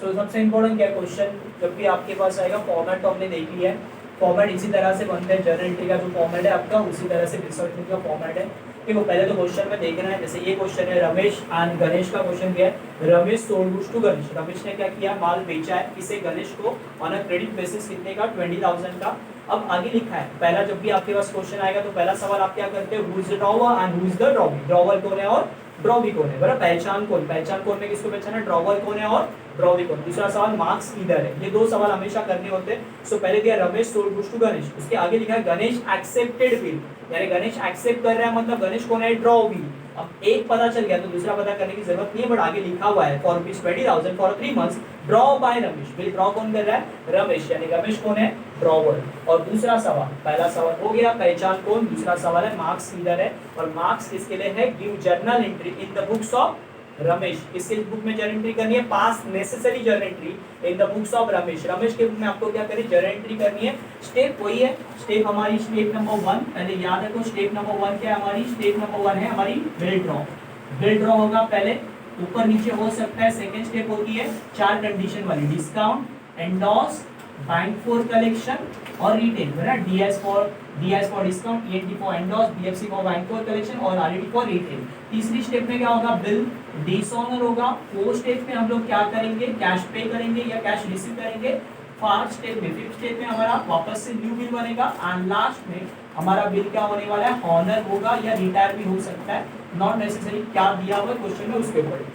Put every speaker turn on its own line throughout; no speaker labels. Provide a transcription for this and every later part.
सो सबसे इम्पोर्टेंट क्या क्वेश्चन जब भी आपके पास आएगा, फॉर्मेट तो हमने देख लिया है, फॉर्मेट इसी तरह से बनता है, जर्नल एंट्री का जो फॉर्मेट है आपका उसी तरह से बिजनेस एंट्री का फॉर्मेट है। देखो पहले तो क्वेश्चन में देखना है, जैसे ये क्वेश्चन है रमेश एंड गणेश का क्वेश्चन दिया है, Ramesh sold goods to Ganesh, Ramesh ने क्या किया, माल बेचा है, किसे, गणेश को, ऑन अ क्रेडिट बेसिस, कितने का, 20,000 का। अब आगे लिखा है, पहला जब भी आपके पास क्वेश्चन आएगा तो पहला सवाल आप क्या करते हो, who is the drawer and who is the drawee, drawer कौन है और ड्रॉवी कौन है, बराबर, पहचान कौन, पहचान कौन में किसको पहचाना, ड्रॉवर कौन है और ड्रॉवी कौन। दूसरा सवाल मार्क्स किधर है, ये दो सवाल हमेशा करने होते हैं। सो पहले दिया Ramesh sold goods to Ganesh, उसके आगे लिखा है गणेश एक्सेप्टेड बिल, यानी गणेश एक्सेप्ट कर रहा है, मतलब गणेश कौन है, ड्रॉवी। अब एक पता चल गया तो दूसरा पता करने की जरूरत नहीं है, बट आगे लिखा हुआ है for rupees 20,000 for 3 months draw bye Ramesh, bill draw कौन कर रहा है, रमेश, यानी रमेश कौन है, ड्रॉवर। और दूसरा सवाल, पहला सवाल हो गया पहचान कौन, दूसरा सवाल है मार्क्स किधर है, और मार्क्स किसके लिए है, give journal entry in the books of Ramesh, किसके बुक में जर्नल एंट्री करनी है, पास necessary journal entry in the books of Ramesh, Ramesh के बुक में आपको क्या करनी है, जर्नल एंट्री करनी है। स्टेप वही है, स्टेप हमारी स्टेप नंबर 1, पहले याद रखो स्टेप नंबर 1 क्या है हमारी, स्टेप नंबर 1 है हमारी बिल ड्रॉ, बिल ड्रॉ होगा पहले, ऊपर नीचे हो सकता है। सेकंड स्टेप होती है 4 कंडीशन वाली, discount, endorse, bank for collection और रिटेल, है ना, DS for discount, ENT for endorse, BFC for bank for collection और आरईडी फॉर रिटेल। तीसरी स्टेप में क्या होगा, बिल डिसऑनर होगा। फोर्थ स्टेप में हम लोग क्या करेंगे, कैश पे करेंगे या कैश रिसीव करेंगे। फिफ्थ स्टेप में हमारा वापस से न्यू बिल बनेगा एंड लास्ट में हमारा बिल क्या होने वाला है, ऑनर होगा या रिटायर भी हो सकता है, नॉट नेसेसरी क्या दिया हुआ क्वेश्चन में उसके ऊपर।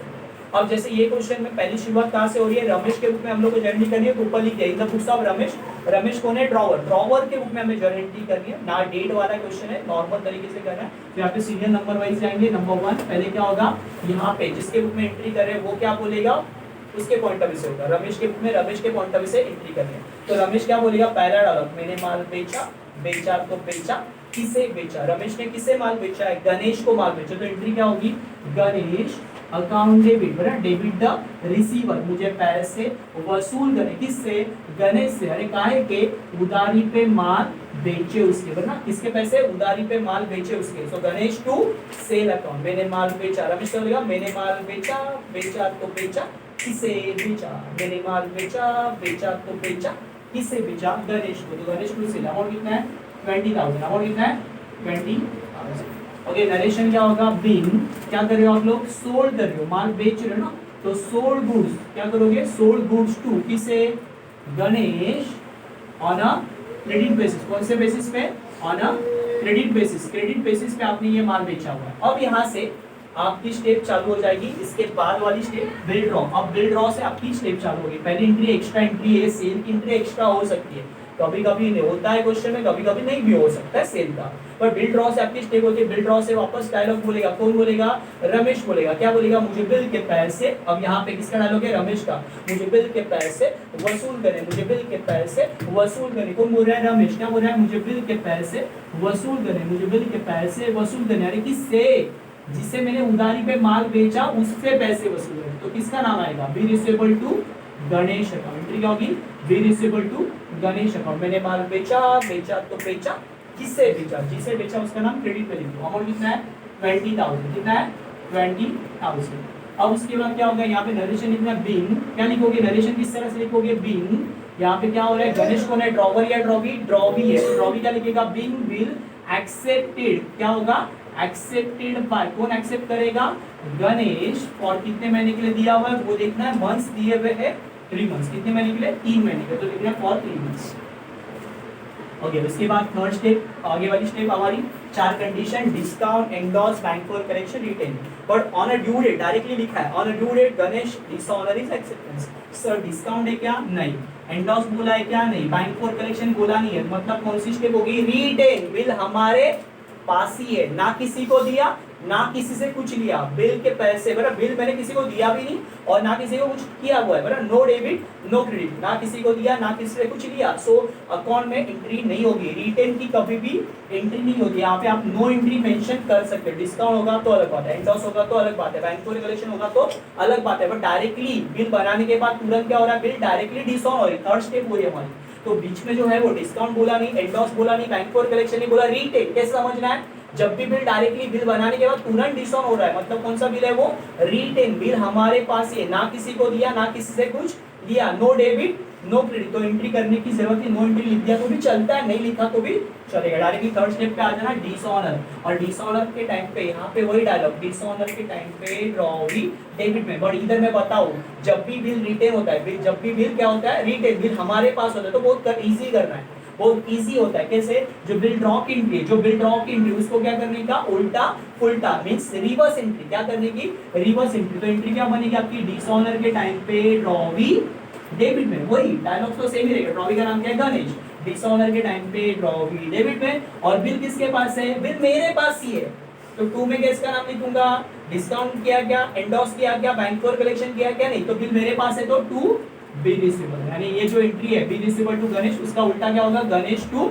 अब जैसे ये क्वेश्चन में पहली शुरुआत कहाँ से हो रही है, रमेश के बुक में हम लोग को जर्नल करनी है, तो ऊपर लिख दिया in the books of Ramesh, Ramesh कौन है, ड्रॉवर, ड्रॉवर के बुक में हमें जर्नल एंट्री करनी है ना, डेट वाला क्वेश्चन है, नॉर्मल तरीके से करना है। तो यहाँ पे सीरियल नंबर वाइज जाएंगे, नंबर 1 पहले क्या होगा, यहाँ पे जिसके बुक में एंट्री कर रहे हैं वो क्या बोलेगा, उसके पॉइंट ऑफ व्यू से होगा, रमेश के बुक में रमेश के पॉइंट ऑफ व्यू से एंट्री करनी है। तो रमेश क्या बोलेगा, पहला डायलॉग, मैंने माल बेचा, बेचा तो बेचा, किसे बेचा, रमेश ने किसे माल बेचा है, गणेश को माल बेचा, तो एंट्री क्या होगी, गणेश अकाउंट डेबिट, बराबर, डेबिट द रिसीवर, मुझे पैसे वसूल करने, किससे, गणेश से, अरे काहे के, उधारी पे माल बेचे उसके, बराबर, किसके पैसे, उधारी पे माल बेचे उसके। सो गणेश टू सेल अकाउंट, मैंने माल बेचा, रमेश क्या बोलेगा, मैंने माल बेचा, बेचा तो बेचा, किसे बेचा, मैंने माल बेचा, बेचा तो बेचा, किसे बेचा, गणेश को, तो गणेश टू सेल अमाउंट कितना है, 20,000, अमाउंट कितना है, 20,000। ओके, नरेशन क्या होगा, बिन क्या कर रहे हो आप लोग, सोल्ड कर रहे हो, माल बेच रहे हो ना, तो सोल्ड गुड्स क्या करोगे, सोल्ड गुड्स टू किसे, Ganesh, on a credit basis, कौन से बेसिस पे, on a credit basis, credit basis पे आपने ये माल बेचा हुआ है। अब यहाँ से आपकी स्टेप चालू हो जाएगी, इसके बाद वाली स्टेप बिल ड्रॉ, अब बिल ड्रॉ से आपकी स्टेप चालू होगी। पहली एंट्री एक्स्ट्रा एंट्री है, सेल की एंट्री एक्स्ट्रा हो सकती है, कभी कभी होता है क्वेश्चन में, कभी कभी नहीं भी हो सकता है सेल का, पर बिल ड्रॉ से आपकी स्टेप होती है। बिल ड्रॉ से वापस डायलॉग बोलेगा, कौन बोलेगा, रमेश बोलेगा, क्या बोलेगा, मुझे बिल के पैसे, अब यहाँ पे किसका डायलॉग है, रमेश का, मुझे बिल के पैसे वसूल करें, मुझे बिल के पैसे वसूल करें, कौन बोल रहा है, रमेश, क्या बोल रहा है, मुझे बिल के पैसे वसूल करें, मुझे बिल के पैसे वसूल करें, अरे किससे, जिससे मैंने उधारी पे माल बेचा उससे पैसे वसूल करें, तो किसका नाम आएगा, B receivable to Ganesh account, entry क्या होगी, B receivable to Ganesh account, मैंने माल बेचा, बेचा तो बेचा, किससे बेचा, जिसे बेचा उसका नाम क्रेडिट पे लिखो, अमाउंट कितना है, 20,000, कितना है, 20,000। अब उसके बाद क्या होगा, यहाँ पे नरेशन लिखना है, बिन, क्या लिखोगे, नरेशन किस तरह से लिखोगे, बिन, यहाँ पे क्या हो रहा है, गणेश कौन है, ड्रॉवर या ड्रॉवी, ड्रॉवी है, तो ड्रॉवी क्या लिखेगा, बिन बिल एक्सेप्टेड, क्या होगा, एक्सेप्टेड बाय, कौन एक्सेप्ट करेगा, गणेश, और कितने महीने के लिए दिया हुआ है वो देखना है, मंथ्स दिए हुए हैं 3 मंथ्स, कितने महीने के लिए, 3 महीने के, तो लिखना है फॉर 3 मंथ्स। ओके, उसके बाद थर्ड स्टेप, आगे वाली स्टेप हमारी 4 condition, discount, endorse, bank for collection, retain, but on a due date directly लिखा है, on a due date Ganesh dishonour is acceptance. Sir discount है क्या, नहीं, एंडोस बोला है क्या, नहीं, बैंक फॉर कलेक्शन बोला नहीं है, मतलब कौन सी स्टेप होगी, रिटेन, बिल हमारे पास ही है, ना किसी को दिया ना किसी से कुछ लिया, बिल के पैसे, बराबर, बिल मैंने किसी को दिया भी नहीं और ना किसी को कुछ किया हुआ है, बराबर, नो डेबिट नो क्रेडिट, ना किसी को दिया ना किसी से कुछ लिया, सो अकाउंट में एंट्री नहीं होगी, रिटेन की कभी भी एंट्री नहीं होगी। यहाँ पे आप नो एंट्री मेंशन कर सकते हैं, डिस्काउंट होगा तो अलग बात है, एंडोस होगा तो अलग बात है, बैंक फॉर कलेक्शन होगा तो अलग बात है, बट डायरेक्टली बिल बनाने के बाद तुरंत क्या हो रहा है, बिल डायरेक्टली डिसऑन हो रही है, थर्ड स्टेप हो रही है हमारी। तो बीच में जो है वो डिस्काउंट बोला नहीं, एंडोस बोला नहीं, बैंक फॉर कलेक्शन नहीं बोला, रिटेन कैसे समझना है, जब भी बिल डायरेक्टली बिल बनाने के बाद तुरंत डिसऑन हो रहा है, मतलब कौन सा बिल है वो, रिटेन बिल हमारे पास ही है, ना किसी को दिया ना किसी से कुछ लिया, नो डेबिट नो क्रेडिट, तो एंट्री करने की जरूरत नहीं, नो एंट्री लिख दिया तो भी चलता है, नहीं लिखा तो भी चलेगा। डायरेक्टली थर्ड स्टेप पे आ जाना, डिसऑनर, और डिसऑनर के टाइम पे यहाँ पे वही डायलॉग, डिसऑनर के टाइम पे ड्रॉ वी डेबिट में। बट इधर मैं बताऊं, जब भी बिल रिटेन होता है, जब भी बिल क्या होता है, रिटेन बिल हमारे पास होता है, तो बहुत इजी करना है, बहुत इजी होता है। कैसे, जो बिल ड्रॉ की एंट्री, जो बिल ड्रॉ की एंट्री उसको क्या करने का, उल्टा उल्टा मींस रिवर्स एंट्री, क्या करने की, रिवर्स एंट्री। तो एंट्री क्या बनेगी आपकी, डिसऑनर के टाइम पे ड्रॉ वी डेबिट में, वही डायलॉग तो सेम ही रहेगा। ड्रॉ वी का नाम क्या है, गणेश, डिसऑनर के टाइम पे ड्रॉ वी डेबिट में, और बिल किसके पास है, बिल मेरे पास ही है, तो टू में किसका नाम लिखूंगा, डिस्काउंट किया क्या, एंडोस किया क्या, बैंक फॉर कलेक्शन किया क्या, नहीं, तो बिल मेरे पास है तो टू बी रिसीवेबल, यानी ये जो एंट्री है बी रिसीवेबल टू गणेश, उसका उल्टा क्या होगा, गणेश टू